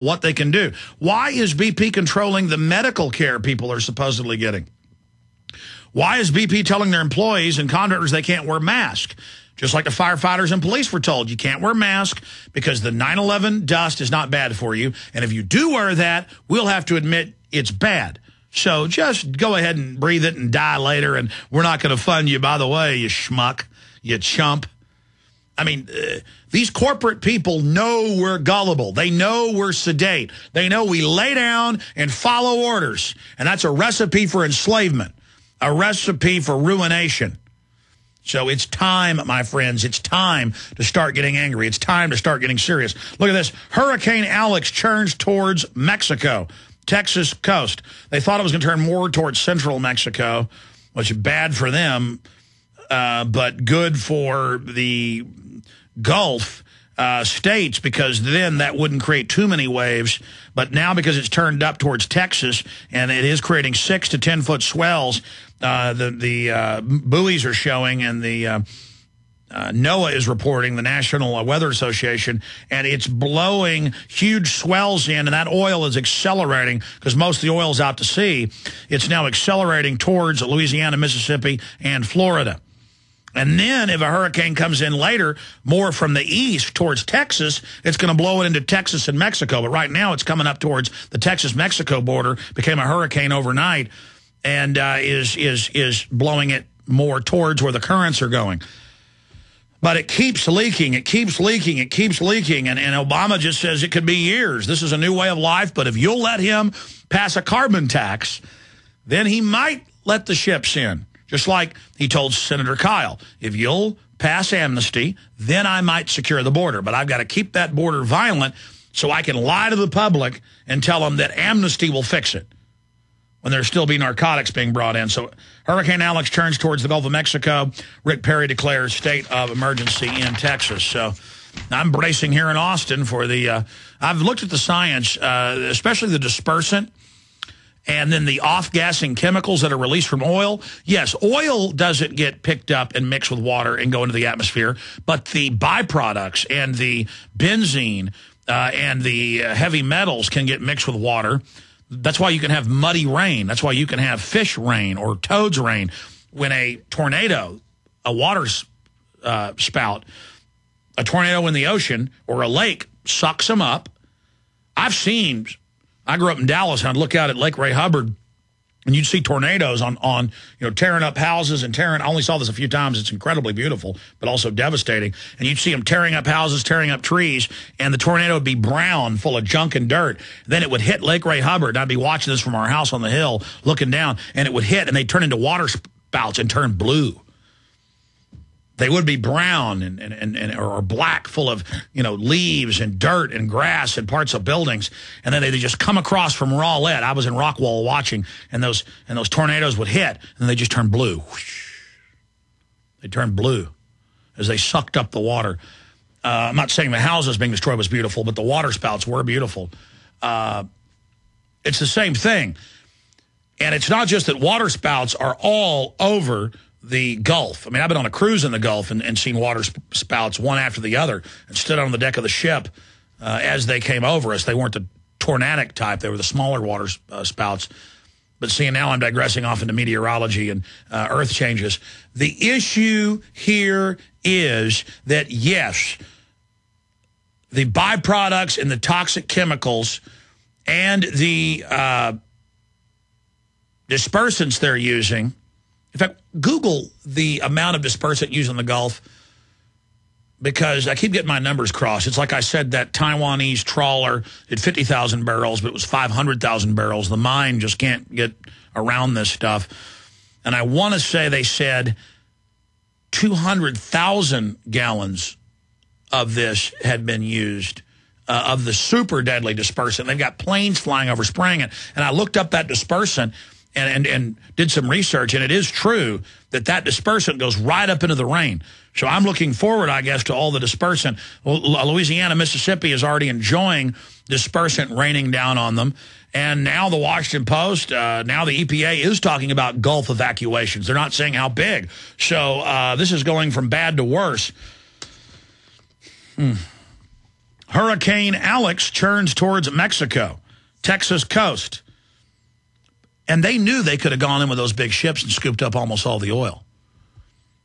what they can do. Why is BP controlling the medical care people are supposedly getting? Why is BP telling their employees and contractors they can't wear masks? Just like the firefighters and police were told, you can't wear masks because the 9/11 dust is not bad for you. And if you do wear that, we'll have to admit it's bad. So just go ahead and breathe it and die later, and we're not going to fund you, by the way, you schmuck, you chump. I mean, these corporate people know we're gullible. They know we're sedate. They know we lay down and follow orders. And that's a recipe for enslavement, a recipe for ruination. So it's time, my friends, it's time to start getting angry. It's time to start getting serious. Look at this. Hurricane Alex churns towards Mexico, Texas coast. They thought it was going to turn more towards central Mexico, which is bad for them, but good for the Gulf states, because then that wouldn't create too many waves. But now, because it's turned up towards Texas and it is creating 6 to 10 foot swells, the buoys are showing, and the NOAA is reporting, the National Weather Association, and it's blowing huge swells in, and that oil is accelerating because most of the oil is out to sea. It's now accelerating towards Louisiana, Mississippi, and Florida. And then if a hurricane comes in later, more from the east towards Texas, it's going to blow it into Texas and Mexico. But right now it's coming up towards the Texas-Mexico border, became a hurricane overnight, and is blowing it more towards where the currents are going. But it keeps leaking, it keeps leaking, it keeps leaking, and Obama just says it could be years. This is a new way of life, but if you'll let him pass a carbon tax, then he might let the ships in. Just like he told Senator Kyle, if you'll pass amnesty, then I might secure the border. But I've got to keep that border violent so I can lie to the public and tell them that amnesty will fix it when there'll still be narcotics being brought in. So Hurricane Alex turns towards the Gulf of Mexico. Rick Perry declares state of emergency in Texas. So I'm bracing here in Austin for the I've looked at the science, especially the dispersant, and then the off-gassing chemicals that are released from oil. Yes, oil doesn't get picked up and mixed with water and go into the atmosphere, but the byproducts and the benzene and the heavy metals can get mixed with water. That's why you can have muddy rain. That's why you can have fish rain or toads rain. When a tornado, a water spout, a tornado in the ocean or a lake sucks them up. I grew up in Dallas, and I'd look out at Lake Ray Hubbard, and you'd see tornadoes on tearing up houses and I only saw this a few times. It's incredibly beautiful, but also devastating. And you'd see them tearing up houses, tearing up trees, and the tornado would be brown, full of junk and dirt. Then it would hit Lake Ray Hubbard, and I'd be watching this from our house on the hill, looking down, and it would hit, and they'd turn into water spouts and turn blue. They would be brown or black, full of leaves and dirt and grass and parts of buildings, and then they just come across from raw lead. I was in Rockwall watching, and those tornadoes would hit, and they just turn blue. They turned blue as they sucked up the water. I'm not saying the houses being destroyed was beautiful, but the water spouts were beautiful. It's the same thing, and it's not just that water spouts are all over the Gulf. I mean, I've been on a cruise in the Gulf and seen water spouts one after the other, and stood on the deck of the ship as they came over us. They weren't the tornadic type. They were the smaller water spouts. But see, now I'm digressing off into meteorology and earth changes. The issue here is that, yes, the byproducts and the toxic chemicals and the dispersants they're using. In fact, Google the amount of dispersant used in the Gulf, because I keep getting my numbers crossed. It's like I said, that Taiwanese trawler did 50,000 barrels, but it was 500,000 barrels. The mine just can't get around this stuff. And I want to say they said 200,000 gallons of this had been used, of the super deadly dispersant. They've got planes flying over spraying it. And I looked up that dispersant and did some research, and it is true that dispersant goes right up into the rain. So I'm looking forward, I guess, to all the dispersant. Louisiana, Mississippi is already enjoying dispersant raining down on them. And now the Washington Post, now the EPA is talking about Gulf evacuations. They're not saying how big. So this is going from bad to worse. Hurricane Alex churns towards Mexico, Texas coast. And they knew they could have gone in with those big ships and scooped up almost all the oil.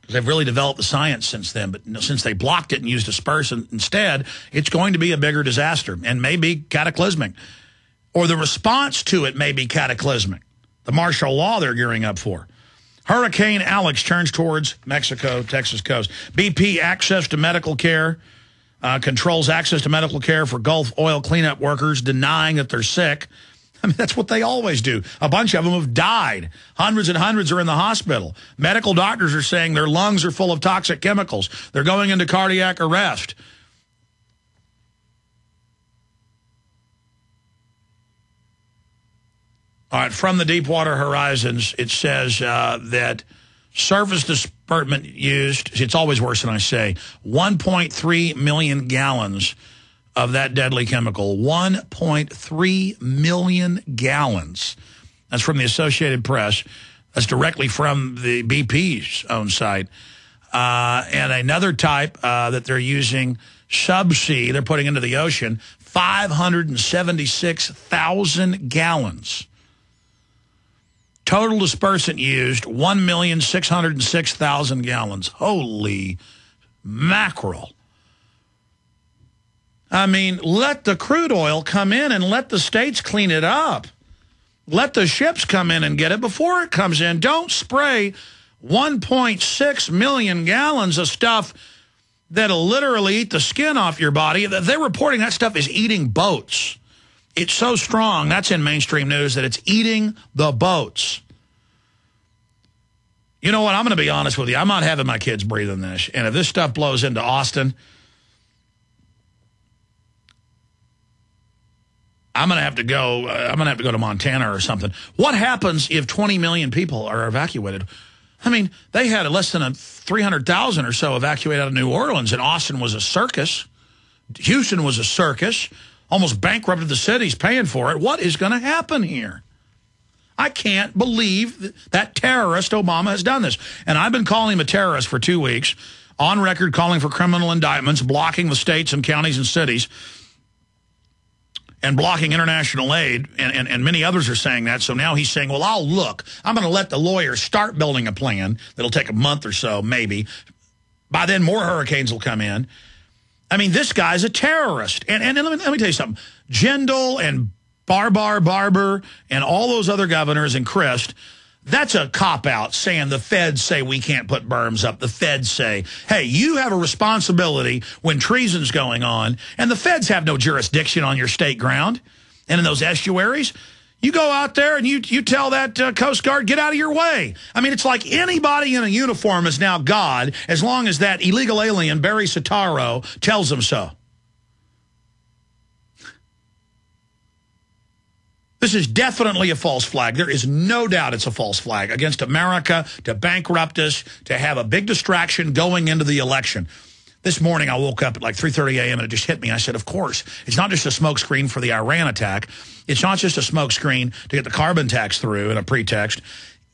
Because they've really developed the science since then. But since they blocked it and used dispersant instead, it's going to be a bigger disaster and maybe cataclysmic. Or the response to it may be cataclysmic. The martial law they're gearing up for. Hurricane Alex turns towards Mexico, Texas coast. BP access to medical care, controls access to medical care for Gulf oil cleanup workers, denying that they're sick. I mean, that's what they always do. A bunch of them have died. Hundreds and hundreds are in the hospital. Medical doctors are saying their lungs are full of toxic chemicals. They're going into cardiac arrest. All right, from the Deepwater Horizons, it says that surface dispersant used, it's always worse than I say, 1.3 million gallons of that deadly chemical. 1.3 million gallons. That's from the Associated Press. That's directly from the BP's own site. And another type that they're using subsea, they're putting into the ocean, 576,000 gallons. Total dispersant used, 1,606,000 gallons. Holy mackerel. I mean, let the crude oil come in and let the states clean it up. Let the ships come in and get it before it comes in. Don't spray 1.6 million gallons of stuff that'll literally eat the skin off your body. They're reporting that stuff is eating boats. It's so strong, that's in mainstream news, that it's eating the boats. You know what? I'm going to be honest with you. I'm not having my kids breathing this. And if this stuff blows into Austin, I'm going to have to go. I'm going to have to go to Montana or something. What happens if 20 million people are evacuated? I mean, they had less than 300,000 or so evacuated out of New Orleans, and Austin was a circus. Houston was a circus. Almost bankrupted the cities paying for it. What is going to happen here? I can't believe that terrorist Obama has done this. And I've been calling him a terrorist for 2 weeks, on record calling for criminal indictments, blocking the states and counties and cities, and blocking international aid, and many others are saying that. So now he's saying, well, I'm going to let the lawyers start building a plan that'll take a month or so, maybe. By then, more hurricanes will come in. I mean, this guy's a terrorist. And let me tell you something. Jindal and Barber and all those other governors and Christ, that's a cop-out saying the feds say we can't put berms up. The feds say, hey, you have a responsibility when treason's going on, and the feds have no jurisdiction on your state ground and in those estuaries. You go out there and you tell that Coast Guard, get out of your way. I mean, it's like anybody in a uniform is now God as long as that illegal alien, Barry Soetoro, tells them so. This is definitely a false flag. There is no doubt it's a false flag against America, to bankrupt us, to have a big distraction going into the election. This morning I woke up at like 3:30 a.m. and it just hit me. I said, of course, it's not just a smokescreen for the Iran attack. It's not just a smokescreen to get the carbon tax through and a pretext.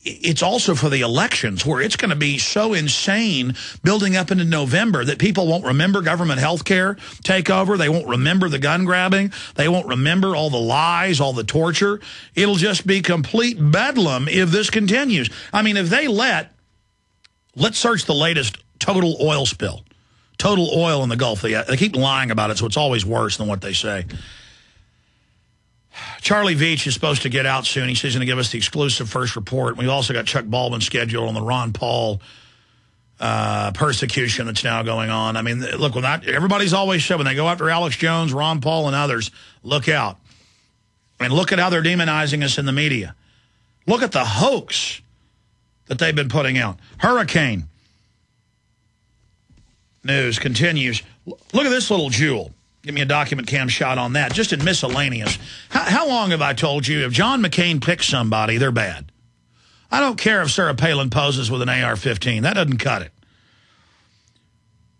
It's also for the elections, where it's going to be so insane building up into November that people won't remember government health care takeover. They won't remember the gun grabbing. They won't remember all the lies, all the torture. It'll just be complete bedlam if this continues. I mean, if they let's search the latest total oil spill. Total oil in the Gulf. They keep lying about it, so it's always worse than what they say. Charlie Veitch is supposed to get out soon. He says he's going to give us the exclusive first report. We've also got Chuck Baldwin scheduled on the Ron Paul persecution that's now going on. I mean, look, everybody's always said when they go after Alex Jones, Ron Paul, and others, look out. And look at how they're demonizing us in the media. Look at the hoax that they've been putting out. Hurricane news continues. Look at this little jewel. Give me a document cam shot on that, just in miscellaneous. How long have I told you if John McCain picks somebody, they're bad? I don't care if Sarah Palin poses with an AR-15. That doesn't cut it.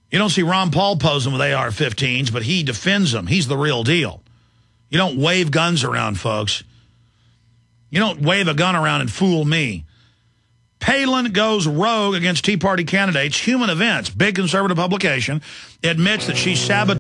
You don't see Ron Paul posing with AR-15s, but he defends them. He's the real deal. You don't wave guns around, folks. You don't wave a gun around and fool me. Palin goes rogue against Tea Party candidates. Human Events, big conservative publication, admits that she sabotaged